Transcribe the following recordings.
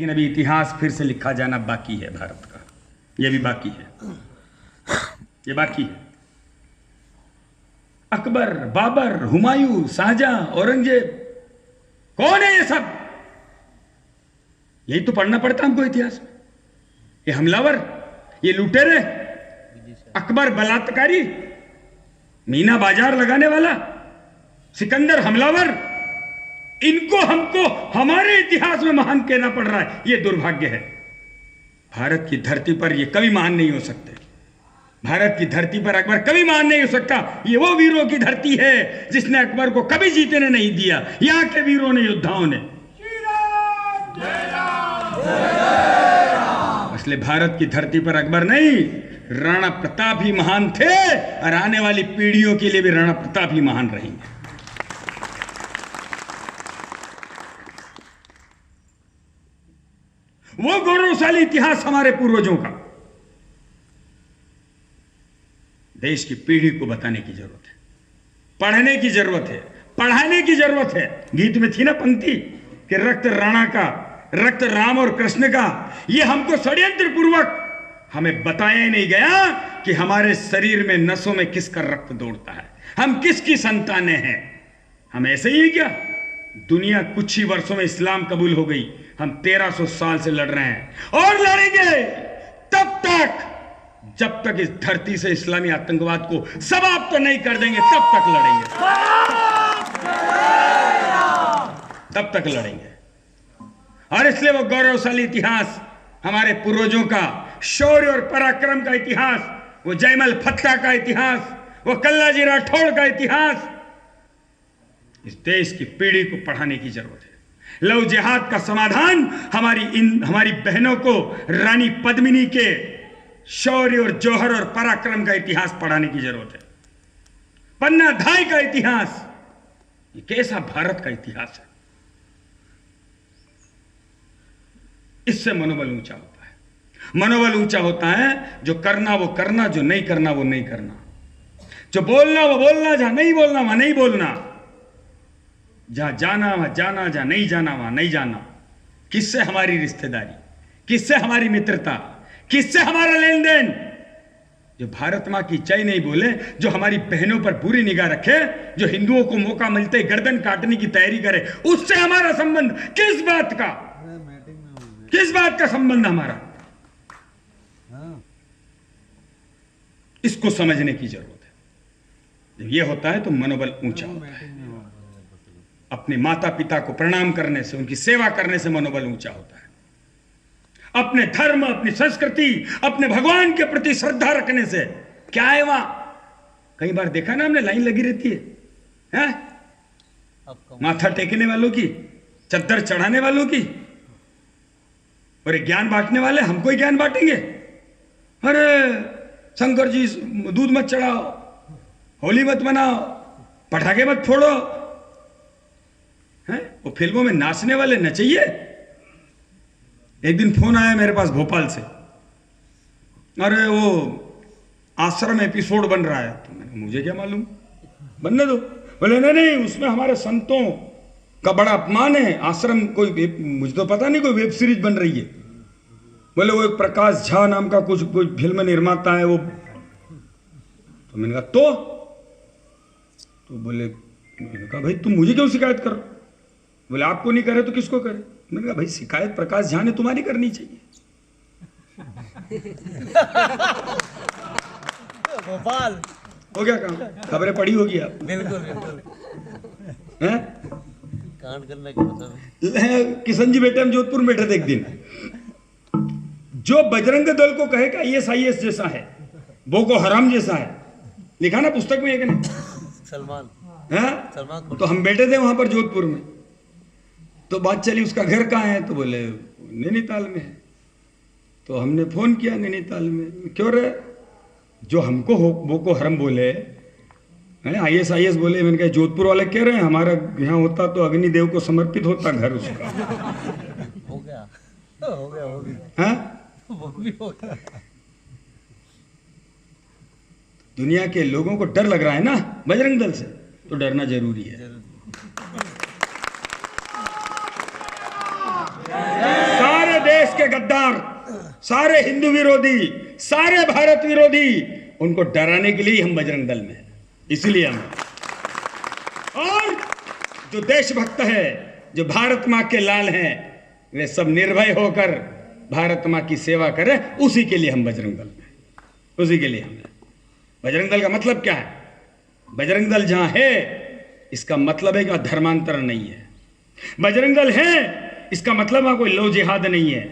लेकिन अभी इतिहास फिर से लिखा जाना बाकी है भारत का। ये भी बाकी है, ये बाकी है। अकबर, बाबर, हुमायूं, शाहजहां, औरंगजेब, कौन है ये सब? यही तो पढ़ना पड़ता हमको इतिहास में। ये हमलावर, ये लुटेरे, अकबर बलात्कारी, मीना बाजार लगाने वाला, सिकंदर हमलावर, इनको हमको हमारे इतिहास में महान कहना पड़ रहा है। ये दुर्भाग्य है। भारत की धरती पर ये कभी महान नहीं हो सकते। भारत की धरती पर अकबर कभी महान नहीं हो सकता। ये वो वीरों की धरती है जिसने अकबर को कभी जीतने नहीं दिया। यहां के वीरों ने, योद्धाओं ने। इसलिए भारत की धरती पर अकबर नहीं, राणा प्रताप ही महान थे और आने वाली पीढ़ियों के लिए भी राणा प्रताप ही महान रहेंगे। वो गौरवशाली इतिहास हमारे पूर्वजों का देश की पीढ़ी को बताने की जरूरत है, पढ़ने की जरूरत है, पढ़ाने की जरूरत है। गीत में थी ना पंक्ति कि रक्त राणा का, रक्त राम और कृष्ण का। ये हमको षड्यंत्र पूर्वक हमें बताया ही नहीं गया कि हमारे शरीर में, नसों में किसका रक्त दौड़ता है, हम किसकी संतानें हैं। हम ऐसे ही क्या? दुनिया कुछ ही वर्षों में इस्लाम कबूल हो गई। हम 1300 साल से लड़ रहे हैं और लड़ेंगे तब तक जब तक इस धरती से इस्लामी आतंकवाद को समाप्त नहीं कर देंगे, तब तक लड़ेंगे, तब तक लड़ेंगे। और इसलिए वो गौरवशाली इतिहास, हमारे पूर्वजों का शौर्य और पराक्रम का इतिहास, वो जयमल फत्ता का इतिहास, वो कल्लाजी राठौड़ का इतिहास, इस देश की पीढ़ी को पढ़ाने की जरूरत है। लव जिहाद का समाधान हमारी बहनों को रानी पद्मिनी के शौर्य और जौहर और पराक्रम का इतिहास पढ़ाने की जरूरत है। पन्ना धाय का इतिहास, ये कैसा भारत का इतिहास है। इससे मनोबल ऊंचा होता है। मनोबल ऊंचा होता है जो करना वो करना, जो नहीं करना वो नहीं करना, जो बोलना वो बोलना, जहां नहीं बोलना वहां नहीं बोलना, जहां जाना वहां जाना, जहां नहीं जाना वहां नहीं जाना। किससे हमारी रिश्तेदारी, किससे हमारी मित्रता, किससे हमारा लेन देन। जो भारत मां की जय नहीं बोले, जो हमारी बहनों पर बुरी निगाह रखे, जो हिंदुओं को मौका मिलते गर्दन काटने की तैयारी करे, उससे हमारा संबंध किस बात का, किस बात का संबंध हमारा? इसको समझने की जरूरत है। जब यह होता है तो मनोबल ऊंचा होता है। अपने माता पिता को प्रणाम करने से, उनकी सेवा करने से मनोबल ऊंचा होता है। अपने धर्म, अपनी संस्कृति, अपने भगवान के प्रति श्रद्धा रखने से। क्या है वहां? कई बार देखा ना हमने, लाइन लगी रहती है, माथा टेकने वालों की, चद्दर चढ़ाने वालों की, और ज्ञान बांटने वाले हमको ही ज्ञान बांटेंगे। अरे शंकर जी दूध मत चढ़ाओ, होली मत मनाओ, पटाखे मत फोड़ो, हैं? वो फिल्मों में नाचने वाले नचइए। एक दिन फोन आया मेरे पास भोपाल से, अरे वो आश्रम एपिसोड बन रहा है। तो मैंने, मुझे क्या मालूम, बनने दो। बोले नहीं नहीं, उसमें हमारे संतों का बड़ा अपमान है। आश्रम कोई, मुझे तो पता नहीं, कोई वेब सीरीज बन रही है। बोले वो एक प्रकाश झा नाम का कुछ कोई फिल्म निर्माता है वो। तो मैंने कहा तो बोले, मैंने कहा भाई तुम मुझे क्यों शिकायत करो? बोले आपको नहीं करे तो किसको करे? मैंने कहा भाई शिकायत प्रकाश झा ने तुम्हारी करनी चाहिए। भोपाल हो गया काम, खबरें पढ़ी होगी आप। बिल्कुल बिल्कुल हैं? कांड करने के मतलब किशन जी बेटे हम जोधपुर में बैठे थे एक दिन। जो बजरंग दल को कहे कि ISIS जैसा है, बोको हराम जैसा है, लिखा ना पुस्तक में, एक ने सलमान है। तो हम बैठे थे वहां पर जोधपुर में, तो बात चली उसका घर कहाँ है, तो बोले नैनीताल में है। तो हमने फोन किया नैनीताल में, क्यों रे? जो हमको बोको हरम बोले, ISIS बोले। मैंने कहा जोधपुर वाले कह रहे हैं हमारा यहाँ होता तो अग्निदेव को समर्पित होता घर उसका। हो गया हो गया हो गया, हाँ वो भी हो गया। दुनिया के लोगों को डर लग रहा है ना बजरंग दल से, तो डरना जरूरी है। सारे के गद्दार, सारे हिंदू विरोधी, सारे भारत विरोधी, उनको डराने के लिए हम बजरंग दल में हैं। इसलिए हम, और जो देशभक्त है, जो भारत मां के लाल हैं, वे सब निर्भय होकर भारत मां की सेवा करें, उसी के लिए हम बजरंग दल में, उसी के लिए हम। बजरंग दल का मतलब क्या है? बजरंग दल जहां है, इसका मतलब है कि वहां धर्मांतर नहीं है। बजरंग दल है, इसका मतलब वहां कोई लो जिहाद नहीं है।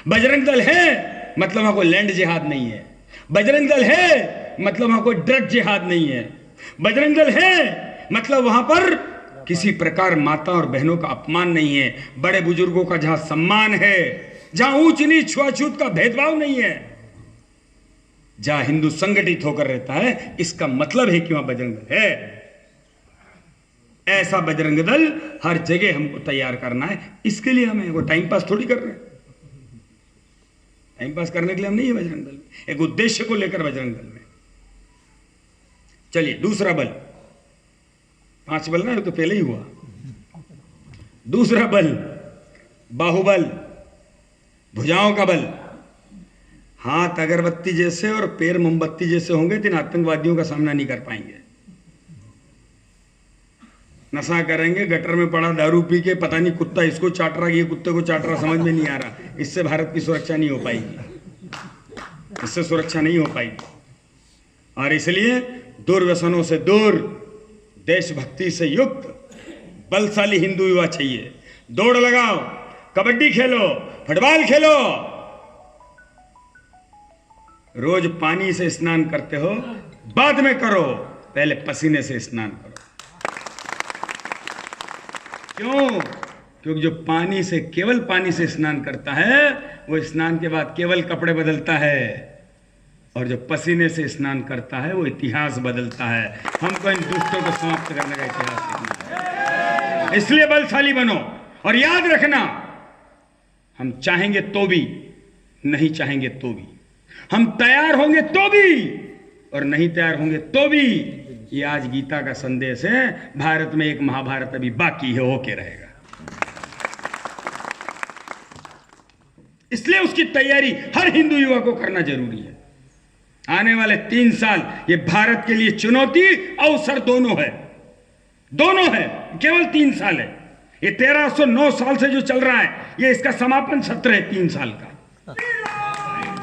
बजरंग दल है मतलब वहां कोई लैंड जिहाद नहीं है। बजरंग दल है मतलब वहां कोई ड्रग जिहाद नहीं है। बजरंग दल है मतलब वहां पर किसी प्रकार माता और बहनों का अपमान नहीं है, बड़े बुजुर्गों का जहां सम्मान है, जहां ऊंच नीच छुआछूत का भेदभाव नहीं है, जहां हिंदू संगठित होकर रहता है, इसका मतलब है कि वहां बजरंग दल है। ऐसा बजरंग दल हर जगह हमको तैयार करना है। इसके लिए हमें वो टाइम पास थोड़ी कर रहे हैं, टाइम पास करने के लिए हम नहीं है बजरंग दल में, एक उद्देश्य को लेकर बजरंग दल में। चलिए दूसरा बल, 5 बल ना, तो पहले ही हुआ। दूसरा बल बाहुबल, भुजाओं का बल। हाथ अगरबत्ती जैसे और पैर मोमबत्ती जैसे होंगे तो इन आतंकवादियों का सामना नहीं कर पाएंगे। नशा करेंगे, गटर में पड़ा दारू पी के, पता नहीं कुत्ता इसको चाट रहा, ये कुत्ते को चाट रहा, समझ में नहीं आ रहा। इससे भारत की सुरक्षा नहीं हो पाएगी, इससे सुरक्षा नहीं हो पाएगी। और इसलिए दुर्व्यसनों से दूर, देशभक्ति से युक्त बलशाली हिंदू युवा चाहिए। दौड़ लगाओ, कबड्डी खेलो, फुटबॉल खेलो, रोज पानी से स्नान करते हो, बाद में करो, पहले पसीने से स्नान करो। क्यों? क्योंकि जो पानी से, केवल पानी से स्नान करता है, वो स्नान के बाद केवल कपड़े बदलता है, और जो पसीने से स्नान करता है वो इतिहास बदलता है। हमको इन दुष्टों को समाप्त करने का इतिहास सीखना है। इसलिए बलशाली बनो, और याद रखना, हम चाहेंगे तो भी, नहीं चाहेंगे तो भी, हम तैयार होंगे तो भी, और नहीं तैयार होंगे तो भी। ये आज गीता का संदेश है। भारत में एक महाभारत अभी बाकी है, होके रहेगा। इसलिए उसकी तैयारी हर हिंदू युवा को करना जरूरी है। आने वाले 3 साल ये भारत के लिए चुनौती अवसर दोनों है, दोनों है। केवल 3 साल है, ये 1309 साल से जो चल रहा है, ये इसका समापन सत्र है 3 साल का।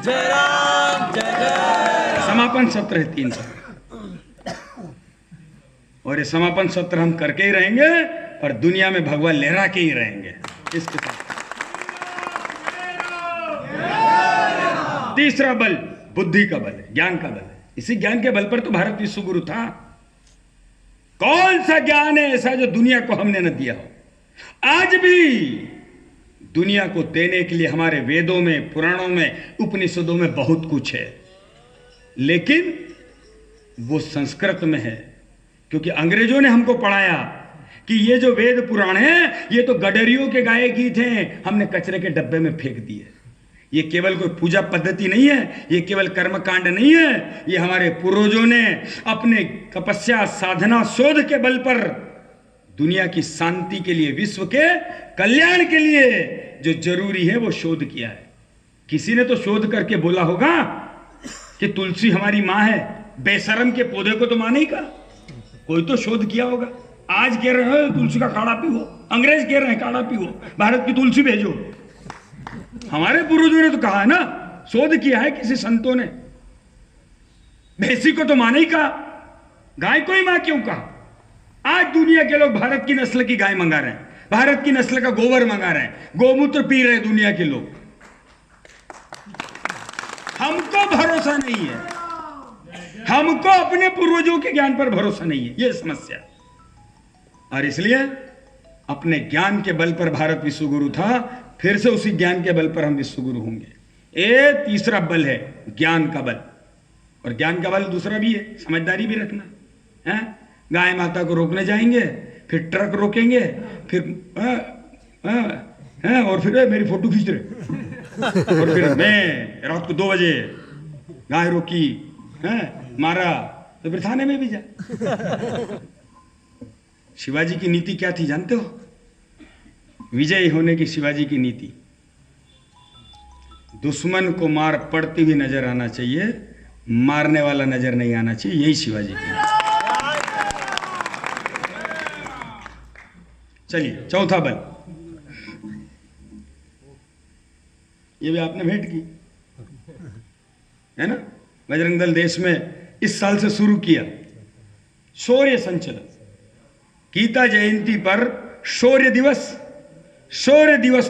जय राम, जय जय। समापन सत्र है 3 साल, और ये समापन सत्र हम करके ही रहेंगे, और दुनिया में भगवा लहरा के ही रहेंगे। इसके साथ तीसरा बल बुद्धि का बल है, ज्ञान का बल है। इसी ज्ञान के बल पर तो भारत विश्व गुरु था। कौन सा ज्ञान है ऐसा जो दुनिया को हमने न दिया हो? आज भी दुनिया को देने के लिए हमारे वेदों में, पुराणों में, उपनिषदों में बहुत कुछ है, लेकिन वो संस्कृत में है। क्योंकि अंग्रेजों ने हमको पढ़ाया कि ये जो वेद पुराण है, ये तो गडरियों के गाए गीत हैं, हमने कचरे के डब्बे में फेंक दिए। ये केवल कोई पूजा पद्धति नहीं है, ये केवल कर्मकांड नहीं है, ये हमारे पूर्वजों ने अपने तपस्या, साधना, शोध के बल पर दुनिया की शांति के लिए, विश्व के कल्याण के लिए जो जरूरी है वो शोध किया है। किसी ने तो शोध करके बोला होगा कि तुलसी हमारी मां है। बेशरम के पौधे को तो मां नहीं कहा, कोई तो शोध किया होगा। आज कह रहे हो तुलसी का काढ़ा पीओ, अंग्रेज कह रहे हैं काढ़ा पीओ, भारत की तुलसी भेजो। हमारे पूर्वजों ने तो कहा है ना, शोध किया है किसी संतों ने। भैंसी को तो मां नहीं कहा, गाय को ही मां क्यों कहा? आज दुनिया के लोग भारत की नस्ल की गाय मंगा रहे हैं, भारत की नस्ल का गोबर मंगा रहे हैं, गोमूत्र पी रहे हैं दुनिया के लोग। हमको भरोसा नहीं है, हमको अपने पूर्वजों के ज्ञान पर भरोसा नहीं है, यह समस्या। और इसलिए अपने ज्ञान के बल पर भारत विश्व गुरु था, फिर से उसी ज्ञान के बल पर हम विश्व गुरु होंगे। ये तीसरा बल है ज्ञान का बल। और ज्ञान का बल दूसरा भी है, समझदारी भी रखना है। गाय माता को रोकने जाएंगे, फिर ट्रक रोकेंगे, फिर और फिर मेरी फोटो खींच रहे, और फिर मैं रात को 2 बजे गाय रोकी, मारा, तो फिर थाने में भी जा। शिवाजी की नीति क्या थी जानते हो? विजयी होने की शिवाजी की नीति, दुश्मन को मार पड़ती हुई नजर आना चाहिए, मारने वाला नजर नहीं आना चाहिए। यही शिवाजी की। चलिए चौथा बल, ये भी आपने भेंट की है ना। बजरंग दल देश में इस साल से शुरू किया शौर्य संचलन। गीता जयंती पर शौर्य दिवस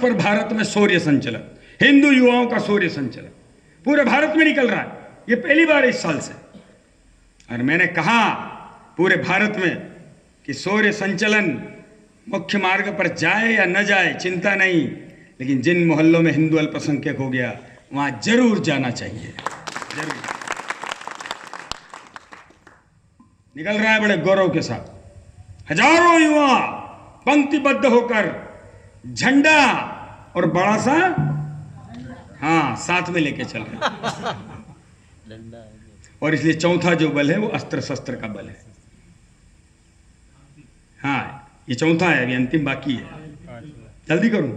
पर भारत में शौर्य संचलन, हिंदू युवाओं का शौर्य संचलन पूरे भारत में निकल रहा है। ये पहली बार इस साल से। और मैंने कहा पूरे भारत में कि शौर्य संचलन मुख्य मार्ग पर जाए या न जाए चिंता नहीं, लेकिन जिन मोहल्लों में हिंदू अल्पसंख्यक हो गया वहां जरूर जाना चाहिए, जरूर। निकल रहा है बड़े गौरव के साथ, हजारों युवा पंक्तिबद्ध होकर झंडा और बड़ा सा साथ में लेके चल रहे हैं। और इसलिए चौथा जो बल है वो अस्त्र शस्त्र का बल है। ये चौथा है, अभी अंतिम बाकी है। जल्दी करूं।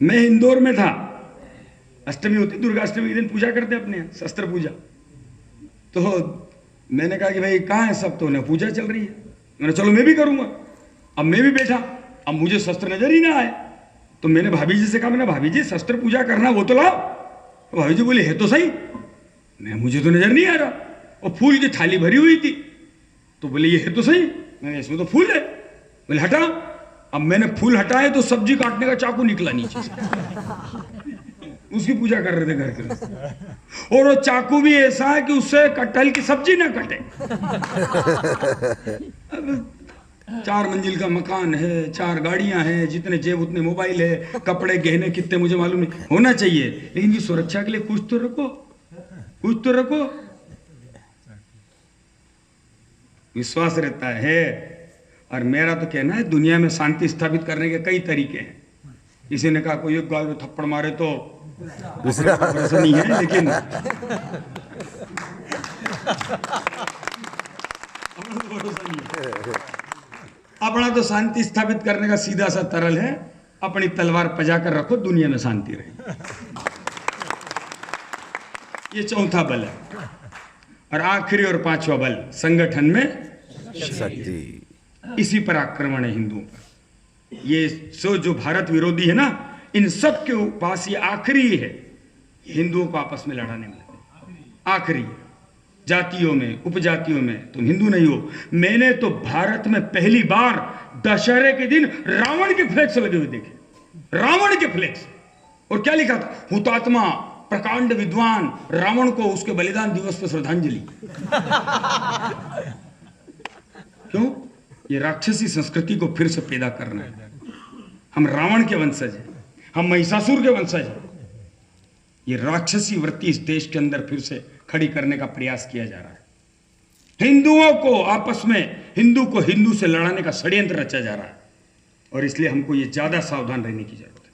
मैं इंदौर में था, अष्टमी होती, दुर्गा अष्टमी के दिन पूजा करते अपने यहाँ, शस्त्र पूजा। तो मैंने कहा कि भाई कहाँ है सब, तो ना पूजा चल रही है। मैंने चलो मैं भी करूंगा। अब मैं भी बैठा, अब मुझे शस्त्र नजर ही ना आए, तो मैंने भाभी जी से कहा, मैंने भाभी जी शस्त्र पूजा करना वो तो लाओ। तो भाभी जी बोले है तो सही, मुझे तो नजर नहीं आ रहा। और फूल की थाली भरी हुई थी, तो बोले ये है तो सही, मैंने इसमें तो फूल है। बोले हटा। अब मैंने फूल हटाए तो सब्जी काटने का चाकू निकला नीचे से। उसकी पूजा कर रहे थे घर के। और वो चाकू भी ऐसा है कि उससे कटहल की सब्जी ना कटे। अब 4 मंजिल का मकान है, 4 गाड़ियां हैं, जितने जेब उतने मोबाइल है, कपड़े गहने कितने मुझे मालूम नहीं, होना चाहिए, लेकिन सुरक्षा के लिए कुछ तो रखो, कुछ तो रखो। विश्वास रहता है। और मेरा तो कहना है दुनिया में शांति स्थापित करने के कई तरीके हैं। किसी ने कहा कोई एक गाल में थप्पड़ मारे तो दूसरा भरोसा नहीं है, लेकिन अपना तो शांति स्थापित करने का सीधा सा तरल है, अपनी तलवार पजाकर रखो, दुनिया में शांति रहे। ये चौथा बल है। और आखिरी और पांचवा बल संगठन में शक्ति। इसी पर आक्रमण है हिंदुओं का। ये जो भारत विरोधी है ना, इन सब के पास ये आखिरी है, हिंदुओं को आपस में लड़ाने में आखिरी। जातियों में, उपजातियों में तुम हिंदू नहीं हो। मैंने तो भारत में पहली बार दशहरे के दिन रावण के फ्लैक्स लगे हुए देखे, रावण के फ्लैक्स। और क्या लिखा था, हुतात्मा प्रकांड विद्वान रावण को उसके बलिदान दिवस पर श्रद्धांजलि। क्यों? ये राक्षसी संस्कृति को फिर से पैदा करना है। हम रावण के वंशज हैं, हम महिषासुर के वंशज हैं। ये राक्षसी वृत्ति इस देश के अंदर फिर से खड़ी करने का प्रयास किया जा रहा है। हिंदुओं को आपस में, हिंदू को हिंदू से लड़ाने का षड्यंत्र रचा जा रहा है। और इसलिए हमको ये ज्यादा सावधान रहने की जरूरत है।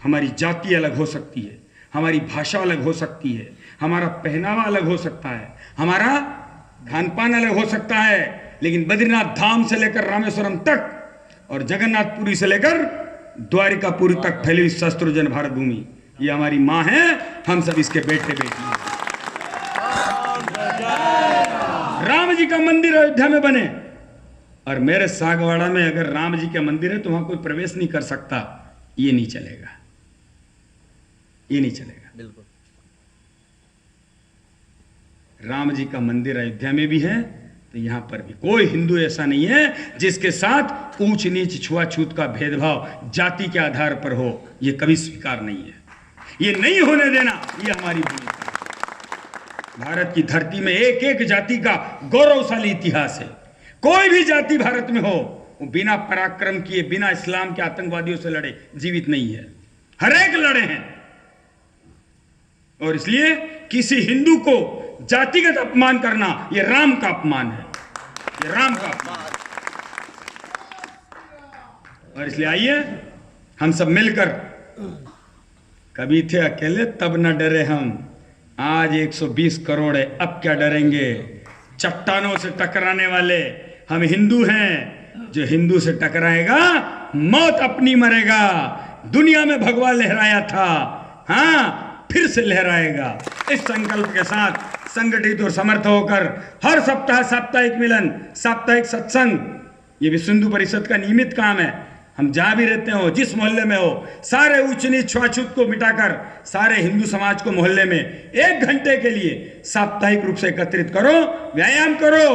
हमारी जाति अलग हो सकती है, हमारी भाषा अलग हो सकती है, हमारा पहनावा अलग हो सकता है, हमारा खान पान अलग हो सकता है, लेकिन बद्रीनाथ धाम से लेकर रामेश्वरम तक और जगन्नाथपुरी से लेकर द्वारिकापुरी तक फैली शस्त्रजन भारत भूमि, ये हमारी माँ है, हम सब इसके बेटे बेटी हैं। राम जी का मंदिर अयोध्या में बने, और मेरे सागवाड़ा में अगर राम जी का मंदिर है तो वहां कोई प्रवेश नहीं कर सकता, ये नहीं चलेगा, ये नहीं चलेगा। बिल्कुल। राम जी का मंदिर अयोध्या में भी है, तो यहां पर भी कोई हिंदू ऐसा नहीं है जिसके साथ ऊंच नीच छुआछूत का भेदभाव जाति के आधार पर हो। ये कभी स्वीकार नहीं है, ये नहीं होने देना, ये हमारी भूमिका है। भारत की धरती में एक एक जाति का गौरवशाली इतिहास है। कोई भी जाति भारत में हो, वो बिना पराक्रम किए, बिना इस्लाम के आतंकवादियों से लड़े जीवित नहीं है, हर एक लड़े हैं। और इसलिए किसी हिंदू को जातिगत अपमान करना, यह राम का अपमान है, ये राम का अपमान। और इसलिए आइए हम सब मिलकर, कभी थे अकेले तब न डरे हम, आज 120 करोड़ है, अब क्या डरेंगे। चट्टानों से टकराने वाले हम हिंदू हैं, जो हिंदू से टकराएगा मौत अपनी मरेगा। दुनिया में भगवा लहराया था, हाँ फिर से लहराएगा। इस संकल्प के साथ संगठित और समर्थ होकर हर सप्ताह साप्ताहिक मिलन, साप्ताहिक सत्संग, ये विश्व हिंदू परिषद का नियमित काम है। हम जहां भी रहते हो, जिस मोहल्ले में हो, सारे ऊंच नीच छुआछूत को मिटाकर सारे हिंदू समाज को मोहल्ले में 1 घंटे के लिए साप्ताहिक रूप से एकत्रित करो, व्यायाम करो।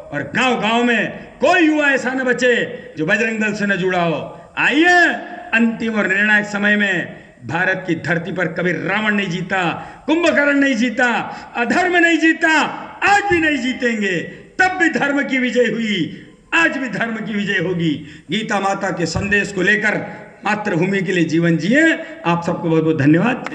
और गांव गांव में कोई युवा ऐसा न बचे जो बजरंग दल से न जुड़ा हो। आइए, अंतिम और निर्णायक समय में भारत की धरती पर कभी रावण नहीं जीता, कुंभकर्ण नहीं जीता, अधर्म नहीं जीता, आज भी नहीं जीतेंगे। तब भी धर्म की विजय हुई, आज भी धर्म की विजय होगी। गीता माता के संदेश को लेकर मातृभूमि के लिए जीवन जिए। आप सबको बहुत बहुत धन्यवाद।